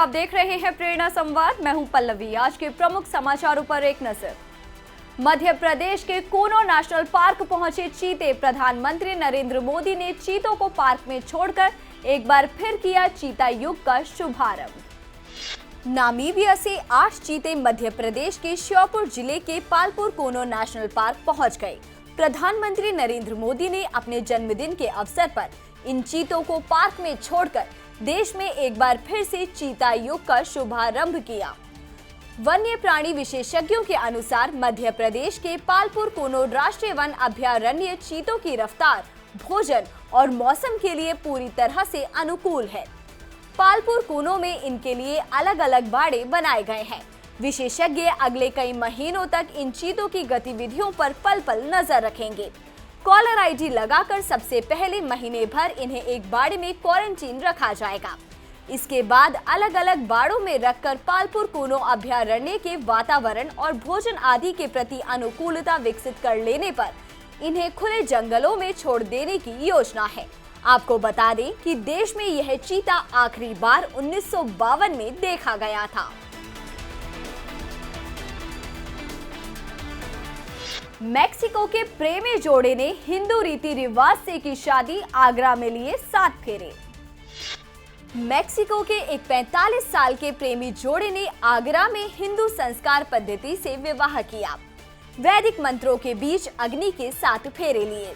आप देख रहे हैं प्रेरणा संवाद। मैं हूं पल्लवी। आज के प्रमुख समाचारों पर एक नजर। मध्य प्रदेश के कूनो नेशनल पार्क पहुंचे चीते। प्रधानमंत्री नरेंद्र मोदी ने चीतों को पार्क में छोड़कर एक बार फिर किया चीता युग का शुभारंभ। नामीबिया से 8 चीते मध्य प्रदेश के श्योपुर जिले के पालपुर कूनो नेशनल पार्क पहुंच गए। प्रधानमंत्री नरेंद्र मोदी ने अपने जन्मदिन के अवसर पर इन चीतों को पार्क में छोड़कर देश में एक बार फिर से चीता युग का शुभारंभ किया। वन्य प्राणी विशेषज्ञों के अनुसार मध्य प्रदेश के पालपुर कूनो राष्ट्रीय वन अभयारण्य चीतों की रफ्तार, भोजन और मौसम के लिए पूरी तरह से अनुकूल है। पालपुर कूनो में इनके लिए अलग अलग बाड़े बनाए गए हैं। विशेषज्ञ अगले कई महीनों तक इन चीतों की गतिविधियों पर पल पल नजर रखेंगे। कॉलर आईडी लगाकर सबसे पहले महीने भर इन्हें एक बाड़े में क्वारंटीन रखा जाएगा। इसके बाद अलग अलग बाड़ों में रखकर पालपुर कूनो अभयारण्य के वातावरण और भोजन आदि के प्रति अनुकूलता विकसित कर लेने पर इन्हें खुले जंगलों में छोड़ देने की योजना है। आपको बता दें कि देश में यह चीता आखिरी बार 1952 में देखा गया था। मेक्सिको के प्रेमी जोड़े ने हिंदू रीति रिवाज से की शादी, आगरा में लिए 7 फेरे। मेक्सिको के एक 45 साल के प्रेमी जोड़े ने आगरा में हिंदू संस्कार पद्धति से विवाह किया। वैदिक मंत्रों के बीच अग्नि के 7 फेरे लिए।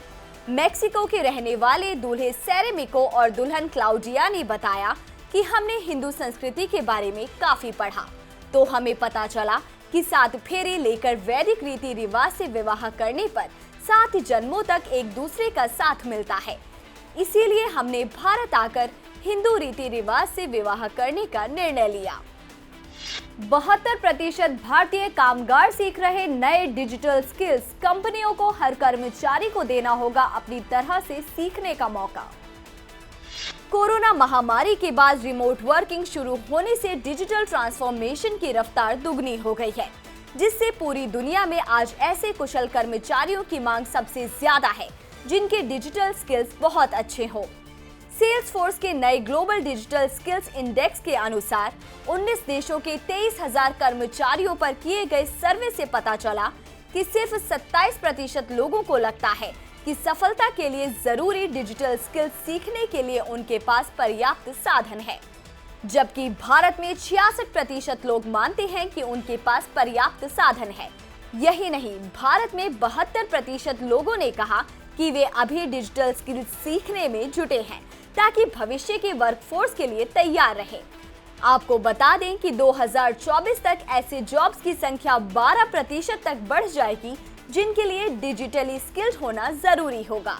मेक्सिको के रहने वाले दूल्हे सेरेमिको और दुल्हन क्लाउडिया ने बताया कि हमने हिंदू संस्कृति के बारे में काफी पढ़ा, तो हमें पता चला कि 7 फेरे लेकर वैदिक रीति रिवाज से विवाह करने पर 7 जन्मों तक एक दूसरे का साथ मिलता है। इसीलिए हमने भारत आकर हिंदू रीति रिवाज से विवाह करने का निर्णय लिया। 72% भारतीय कामगार सीख रहे नए डिजिटल स्किल्स। कंपनियों को हर कर्मचारी को देना होगा अपनी तरह से सीखने का मौका। कोरोना महामारी के बाद रिमोट वर्किंग शुरू होने से डिजिटल ट्रांसफॉर्मेशन की रफ्तार दुगनी हो गई है, जिससे पूरी दुनिया में आज ऐसे कुशल कर्मचारियों की मांग सबसे ज्यादा है जिनके डिजिटल स्किल्स बहुत अच्छे हों। सेल्सफोर्स के नए ग्लोबल डिजिटल स्किल्स इंडेक्स के अनुसार 19 देशों के 23,000 कर्मचारियों पर किए गए सर्वे से पता चला कि सिर्फ 27% लोगों को लगता है कि सफलता के लिए जरूरी डिजिटल स्किल्स सीखने के लिए उनके पास पर्याप्त साधन है, जबकि भारत में 66% लोग मानते हैं कि उनके पास पर्याप्त साधन है। यही नहीं, भारत में 72% लोगों ने कहा कि वे अभी डिजिटल स्किल्स सीखने में जुटे हैं ताकि भविष्य के वर्कफोर्स के लिए तैयार रहें। आपको बता दें कि 2024 तक ऐसे जॉब्स की संख्या 12% तक बढ़ जाएगी जिनके लिए डिजिटली स्किल्ड होना जरूरी होगा।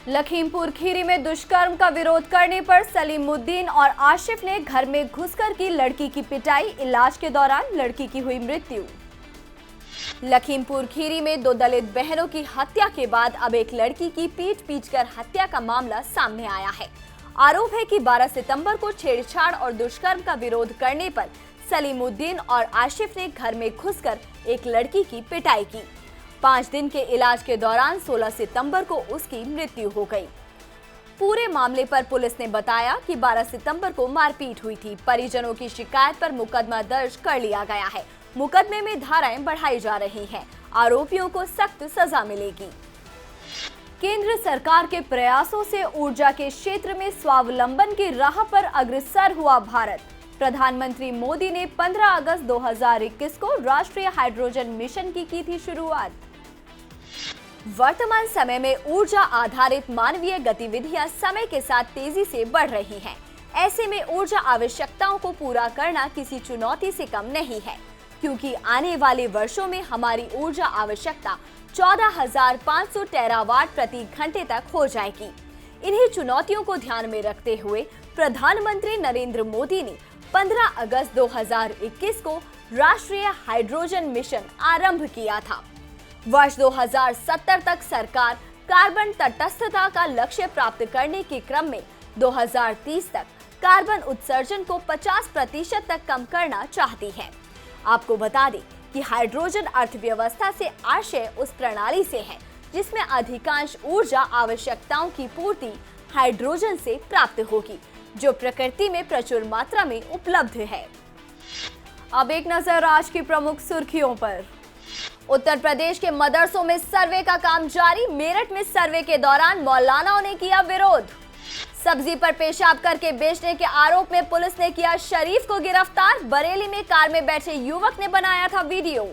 लखीमपुर खीरी में दुष्कर्म का विरोध करने पर सलीमुद्दीन और आशिफ ने घर में घुसकर की लड़की की पिटाई, इलाज के दौरान लड़की की हुई मृत्यु। लखीमपुर खीरी में 2 दलित बहनों की हत्या के बाद अब एक लड़की की पीट-पीटकर हत्या का मामला सामने आया है। आरोप है कि 12 सितंबर को छेड़छाड़ और दुष्कर्म का विरोध करने पर सलीमुद्दीन और आशिफ ने घर में घुसकर एक लड़की की पिटाई की। 5 दिन के इलाज के दौरान 16 सितंबर को उसकी मृत्यु हो गई। पूरे मामले पर पुलिस ने बताया कि 12 सितंबर को मारपीट हुई थी। परिजनों की शिकायत पर मुकदमा दर्ज कर लिया गया है। मुकदमे में धाराएं बढ़ाई जा रही हैं। आरोपियों को सख्त सजा मिलेगी। केंद्र सरकार के प्रयासों से ऊर्जा के क्षेत्र में स्वावलंबन की राह पर अग्रसर हुआ भारत। प्रधानमंत्री मोदी ने 15 अगस्त 2021 को राष्ट्रीय हाइड्रोजन मिशन की थी शुरुआत। वर्तमान समय में ऊर्जा आधारित मानवीय गतिविधियां समय के साथ तेजी से बढ़ रही हैं। ऐसे में ऊर्जा आवश्यकताओं को पूरा करना किसी चुनौती से कम नहीं है, क्योंकि आने वाले वर्षों में हमारी ऊर्जा आवश्यकता 14,500 टेरावाट प्रति घंटे तक हो जाएगी। इन्हीं चुनौतियों को ध्यान में रखते हुए प्रधानमंत्री नरेंद्र मोदी ने 15 अगस्त 2021 को राष्ट्रीय हाइड्रोजन मिशन आरंभ किया था। वर्ष 2070 तक सरकार कार्बन तटस्थता का लक्ष्य प्राप्त करने के क्रम में 2030 तक कार्बन उत्सर्जन को 50% तक कम करना चाहती है। आपको बता दें कि हाइड्रोजन अर्थव्यवस्था से आशय उस प्रणाली से है जिसमें अधिकांश ऊर्जा आवश्यकताओं की पूर्ति हाइड्रोजन से प्राप्त होगी, जो प्रकृति में प्रचुर मात्रा में उपलब्ध है। अब एक नजर आज की प्रमुख सुर्खियों पर। उत्तर प्रदेश के मदरसों में सर्वे का काम जारी। मेरठ में सर्वे के दौरान मौलानाओं ने किया विरोध। सब्जी पर पेशाब करके बेचने के आरोप में पुलिस ने किया शरीफ को गिरफ्तार। बरेली में कार में बैठे युवक ने बनाया था वीडियो।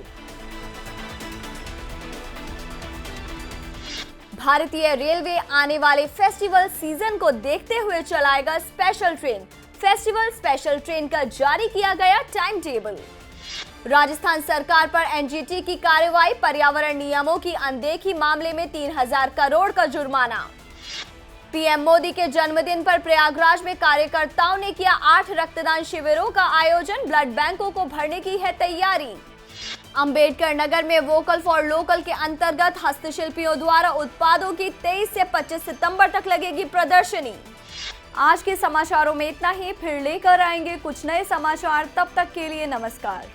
भारतीय रेलवे आने वाले फेस्टिवल सीजन को देखते हुए चलाएगा special train. Festival special train का जारी किया गया टाइम टेबल। राजस्थान सरकार पर एनजीटी की कार्रवाई। पर्यावरण नियमों की अनदेखी मामले में 3000 करोड़ का जुर्माना। पीएम मोदी के जन्मदिन पर प्रयागराज में कार्यकर्ताओं ने किया 8 रक्तदान शिविरों का आयोजन। ब्लड बैंकों को भरने की है तैयारी। अंबेडकर नगर में वोकल फॉर लोकल के अंतर्गत हस्तशिल्पियों द्वारा उत्पादों की 23 से 25 सितंबर तक लगेगी प्रदर्शनी। आज के समाचारों में इतना ही। फिर लेकर आएंगे कुछ नए समाचार। तब तक के लिए नमस्कार।